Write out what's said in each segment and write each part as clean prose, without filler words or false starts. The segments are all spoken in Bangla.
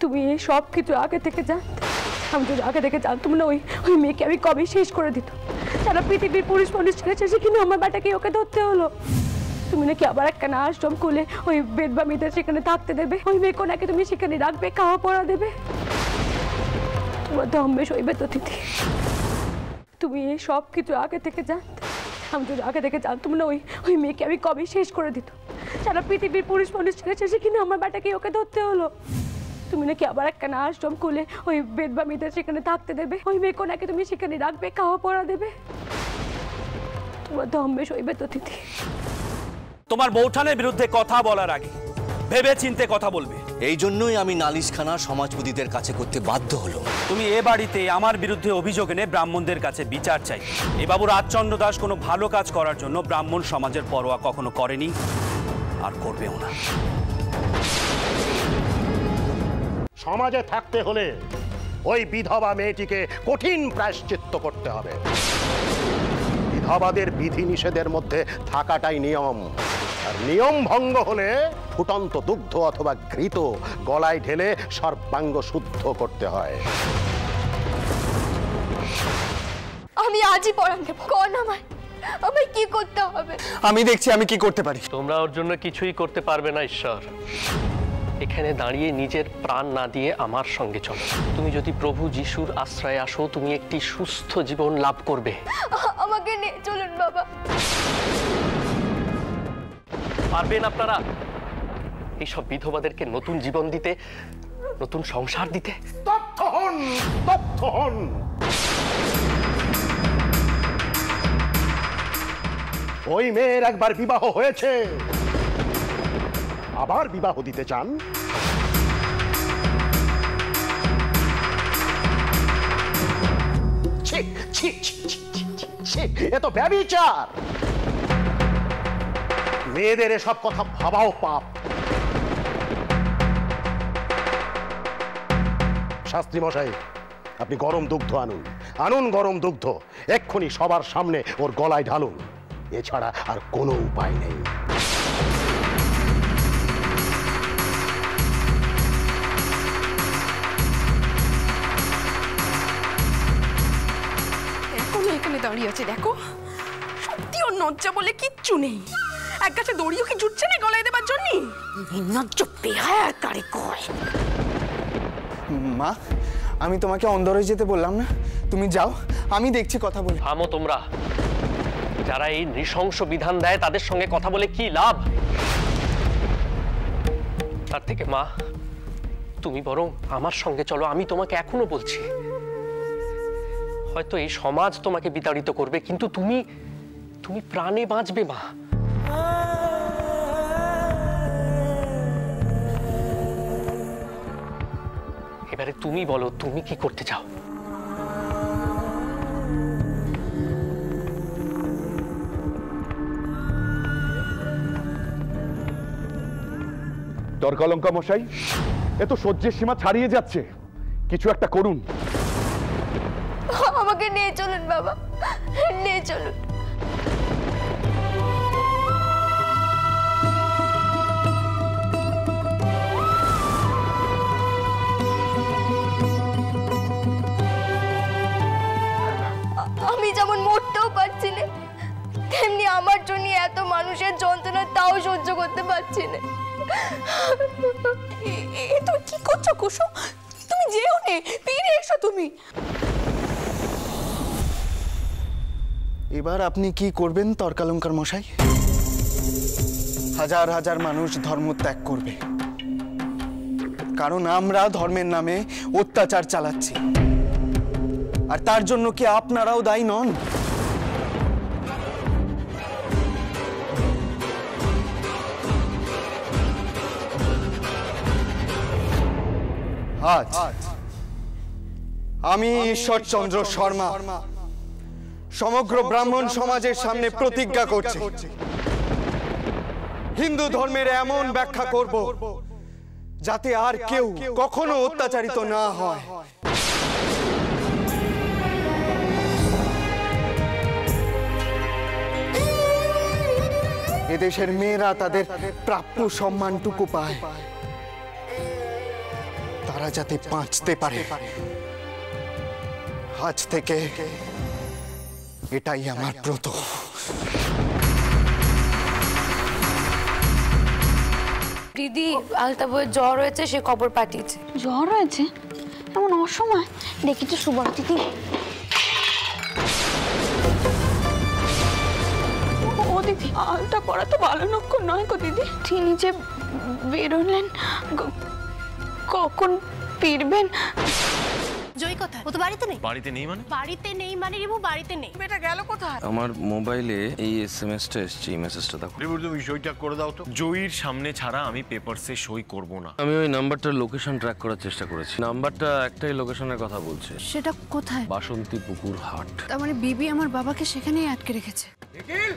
তুমি এই সব কিছু আগে থেকে জানতে, আমি যদি আগে থেকে জানতাম না ওই মেয়েকে আমি কবে শেষ করে দিত। সারা পৃথিবীর পুলিশ পুলিশ ছেড়েছে, সেখানে আমার বেটাকে ওকে ধরতে হলো। তুমি নাকি আবার একখানা আশ্রম খুলে ওই বেদবামীদের সেখানে থাকতে দেবে, ওই মেয়েকে নাকি তুমি সেখানে রাখবে, খাওয়া পড়া দেবে। তোমার দম্বে সইবে তো তিথি। তুমি এই সব কিছু আগে থেকে জানতে, আমি যদি আগে থেকে জানতাম না ওই মেয়েকে আমি কবে শেষ করে দিত। সারা পৃথিবীর পুলিশ পুলিশ ছেড়েছে, সেখানে আমার বেটাকে ওকে ধরতে হলো। তুমি নাকি আবার একখানা আশ্রম খুলে ওই বেদবামীদের সেখানে থাকতে দেবে, ওই মেয়েকে নাকি তুমি সেখানে রাখবে, খাওয়া পড়া দেবে। তোমার দম্বে সইবে তো তিথি। তোমার বৌঠানের বিরুদ্ধে কথা বলার আগে ভেবে চিন্তে কথা বলবে। এই জন্যই আমি নালিশখানা সমাজপতিদের কাছে করতে বাধ্য হলো। তুমি এ বাড়িতে আমার বিরুদ্ধে অভিযোগ এনে ব্রাহ্মণদের কাছে বিচার চাই। এ বাবু রাজচন্দ্র দাস কোনো ভালো কাজ করার জন্য ব্রাহ্মণ সমাজের পরোয়া কখনো করেনি, আর করবেও না। সমাজে থাকতে হলে ওই বিধবা মেয়েটিকে কঠিন প্রায়শ্চিত্ত করতে হবে। বিধবাদের বিধি নিষেধের মধ্যে থাকাটাই নিয়ম, আর নিয়ম ভঙ্গ হলে ফুটন্ত দুগ্ধ অথবা ঘৃত গলায় ঢেলে সর্বাঙ্গ শুদ্ধ করতে হয়। আমি আজই পড়ান দেব। কোন আমায় কি করতে হবে? আমি দেখছি আমি কি করতে পারি। তোমরা ওর জন্য কিছুই করতে পারবে না ঈশ্বর। এখানে দাঁড়িয়ে নিজের প্রাণ না দিয়ে আমার সঙ্গে চলো। তুমি যদি প্রভু যিশুর আশ্রয়ে আসো, তুমি একটি সুস্থ জীবন লাভ করবে। আমাকে নিয়ে চলুন বাবা। পারবেন আপনারা এইসব বিধবাদেরকে নতুন জীবন দিতে, নতুন সংসার দিতে? তথ্য হন, তথ্য হন। ওই মেয়ের একবার বিবাহ হয়েছে, আবার বিবাহ দিতে চান? এ তো ব্যভিচার। মেয়েদের এসব কথা ভাবাও পাপ। শাস্ত্রী মশাই, আপনি গরম দুগ্ধ আনুন, আনুন গরম দুগ্ধ। এক্ষুনি সবার সামনে ওর গলায় ঢালুন, এছাড়া আর কোনো উপায় নেই। এখনো এখানে দাঁড়িয়ে আছে, দেখো। সত্যি ওর লজ্জা বলে কিচ্ছু নেই। এক গাছে দড়িও কি জুটছে না গলায় দেবার জন্য? নির্লজ্জ বেহায়া তারে কয়। মা, আমি তোমাকে অন্দরে যেতে বললাম না? তুমি যাও, আমি দেখছি কথা বলি। থামো তোমরা। যারা এই নৃশংস বিধান দেয় তাদের সঙ্গে কথা বলে কি লাভ? তার থেকে মা, তুমি বরং আমার সঙ্গে চলো। আমি তোমাকে এখনো বলছি, হয়তো এই সমাজ তোমাকে বিতাড়িত করবে, কিন্তু তুমি প্রাণে বাঁচবে মা। এবারে তুমি বলো, তুমি কি করতে চাও? তর্কালঙ্কা মশাই, এ তো সহ্যের সীমা ছাড়িয়ে যাচ্ছে, কিছু একটা করুন। আমাকে নিয়ে চলুন বাবা, নিয়ে চলুন। আমি যেমন মরতেও পারছি না, তেমনি আমার জন্য এত মানুষের যন্ত্রণা তাও সহ্য করতে পারছি না। এ তো কি করছো কুসুম? তুমি যেও নে, ফিরে এসো তুমি। এবার আপনি কি করবেন তর্কালঙ্কার মশাই? হাজার হাজার মানুষ ধর্ম ত্যাগ করবে, কারণ আমরা ধর্মের নামে অত্যাচার চালাচ্ছি। আর তার জন্য কি আপনারাও দায়ী নন? আজ আমি ঈশ্বরচন্দ্র শর্মা সমগ্র ব্রাহ্মণ সমাজের সামনে প্রতিজ্ঞা করছি, হিন্দু ধর্মের এমন ব্যাখ্যা করব যাতে আর কেউ কখনো অত্যাচারিত না হয়। এদেশের মেয়েরা তাদের প্রাপ্য সম্মানটুকু পায়, তারা যাতে বাঁচতে পারে। আজ থেকে এটাই আমার ব্রত। দিদি আলতা বইয়ের জ্বর হয়েছে, সে খবর পাঠিয়েছে। জ্বর হয়েছে এমন অসময়? দেখি তো সুবর্ণা দিদি। ও দিদি, আলতা পড়া তো ভালো লক্ষণ নয় গো দিদি। তিনি যে বেরোলেন, কখন ফিরবেন? জয় কোথায়? ও তো বাড়িতে নেই। বাড়িতে নেই মানে? বাড়িতে নেই মানে রিবু বাড়িতে নেই। বেটা গেল কোথায়? আমার মোবাইলে এই এসএমএসটা এসেছে, এই মেসেজটা দেখো। রিবু, তুমি সইটা করে দাও তো। জয়ীর সামনে ছাড়া আমি পেপারসে সই করব না। আমি ওই নাম্বারটার লোকেশন ট্র্যাক করার চেষ্টা করেছি। নাম্বারটা একটাই লোকেশনের কথা বলছে। সেটা কোথায়? বাসন্তী পুকুর হাট। তার মানে বিবি আমার বাবাকে সেখানেই আটকে রেখেছে। নিখিল!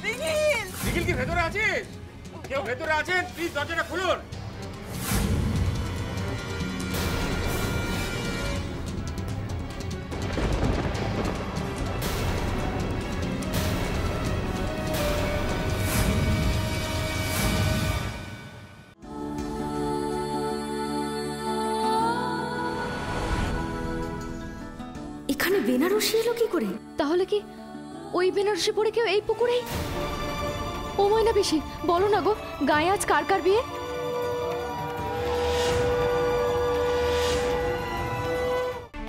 নিখিল! নিখিল কি ভেতরে আছিস? কেউ ভেতরে আছেন? প্লিজ দরজাটা খুলুন। এখানে বেনারসি এলো কি করে? তাহলে কি ওই বেনারসি পরে কেউ এই পুকুরেই? ও ময়না পিসি, বলো না গো, গায়ে আজ কার কার বিয়ে?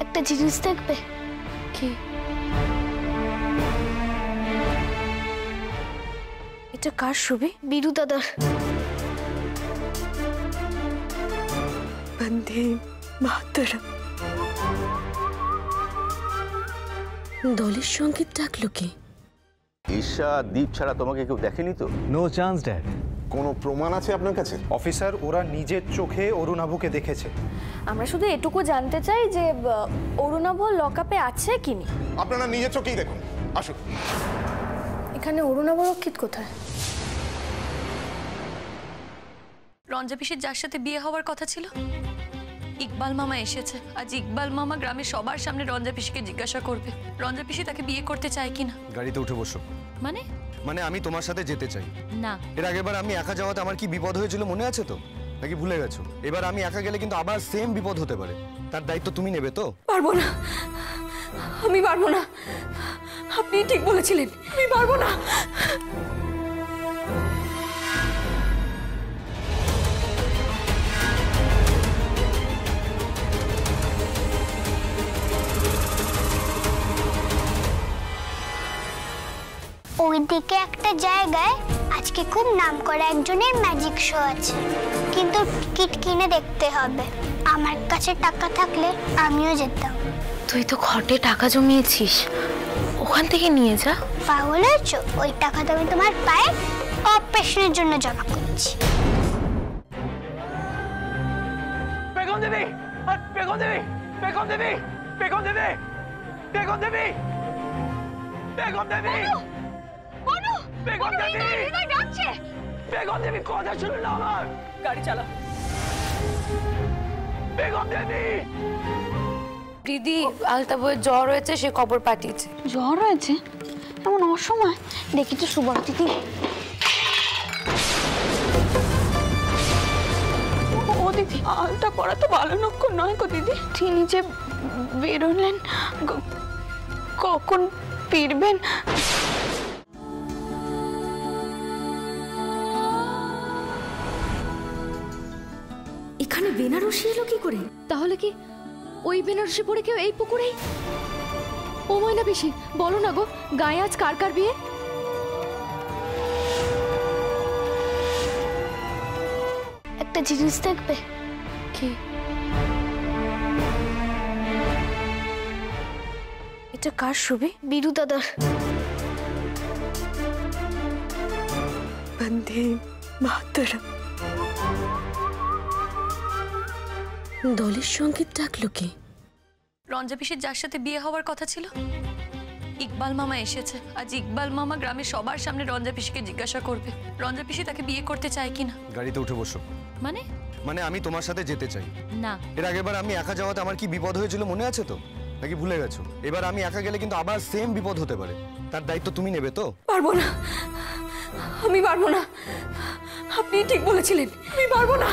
একটা জিনিস দেখবে? কি? এটা কার ছবি? বিরু দাদার। বন্দে মাতরম। দলের সঙ্গীত ডাকলো কে? ঈশা দীপ ছাড়া তোমাকে কেউ দেখেনি তো? No chance dad. কোনো প্রমাণ আছে আপনার কাছে? অফিসার, ওরা নিজের চোখে অরুণাভকে দেখেছে। আমরা শুধু এটুকু জানতে চাই যে অরুণাভ লকআপে আছে কি না। আপনারা নিজের চোখেই দেখুন। আসুন। এখানে অরুণাভ রক্ষিত কোথায়? রঞ্জা পিসির যার সাথে বিয়ে হওয়ার কথা ছিল, ইকবাল মামা এসেছে। আজ ইকবাল মামা গ্রামের সবার সামনে রঞ্জা পিসিকে জিজ্ঞাসা করবে রঞ্জা পিসি তাকে বিয়ে করতে চায় কিনা। গাড়িতে উঠে বসো। মানে আমি তোমার সাথে যেতে চাই। না। এর আগেবার আমি একা যাওয়াতে আমার কি বিপদ হয়েছিল মনে আছে তো? নাকি ভুলে গেছো? এবার আমি একা গেলে কিন্তু আবার সেম বিপদ হতে পারে। তার দায়িত্ব তুমি নেবে তো? পারবো না, আমি পারবো না। আপনি ঠিক বলেছিলেন, আমি পারবো না। ওইদিকে একটা জায়গায় আজকে খুব নামকরা একজনের ম্যাজিক শো আছে, কিন্তু টিকিট কিনে দেখতে হবে। আমার কাছে টাকা থাকলে আমিও যেতাম। তুই তো ঘটে টাকা জমিয়েছিস, ওখান থেকে নিয়ে যা। পাগল হয়েছো? ওই টাকা তো আমি তোমার পায়ে অপারেশনের জন্য জমা করছি। বেগম দেবী! বেগম দেবী! বেগম দেবী! বেগম দেবী! বেগম দেবী! বেগম দেবী! বেগম দেবী! বেগম দেবী, কথা শুনুন না আমার। গাড়ি চালা। বেগম দেবী! দিদি আলতা বইয়ের জ্বর হয়েছে, সে খবর পাঠিয়েছে। জ্বর হয়েছে এমন অসময়? দেখি তো সুবর্ণা দিদি। ও দিদি, আলতা পড়া তো ভালো লক্ষণ নয় গো দিদি। তিনি যে বেরোলেন, কখন ফিরবেন? এখানে বেনারসি এলো কি করে? তাহলে কি ওই বেনারসি পরে কেউ এই পুকুরেই? ও ময়না পিসি, বলো না গো, গায়ে আজ কার কার বিয়ে? একটা জিনিস দেখবে? কি? এটা কার ছবি? বিরু দাদার। বন্দে মাতরম। দলের সঙ্গীত ডাকলো কে? রঞ্জা পিসির যার সাথে বিয়ে হওয়ার কথা ছিল, ইকবাল মামা এসেছে। আজ ইকবাল মামা গ্রামের সবার সামনে রঞ্জা পিসিকে জিজ্ঞাসা করবে রঞ্জা পিসি তাকে বিয়ে করতে চায় কিনা। গাড়িতে উঠে বসো। মানে আমি তোমার সাথে যেতে চাই। না। এর আগেবার আমি একা যাওয়াতে আমার কি বিপদ হয়েছিল মনে আছে তো? নাকি ভুলে গেছো? এবার আমি একা গেলে কিন্তু আবার সেম বিপদ হতে পারে। তার দায়িত্ব তুমি নেবে তো? পারবো না, আমি পারবো না। আপনি ঠিক বলেছিলেন, আমি পারবো না।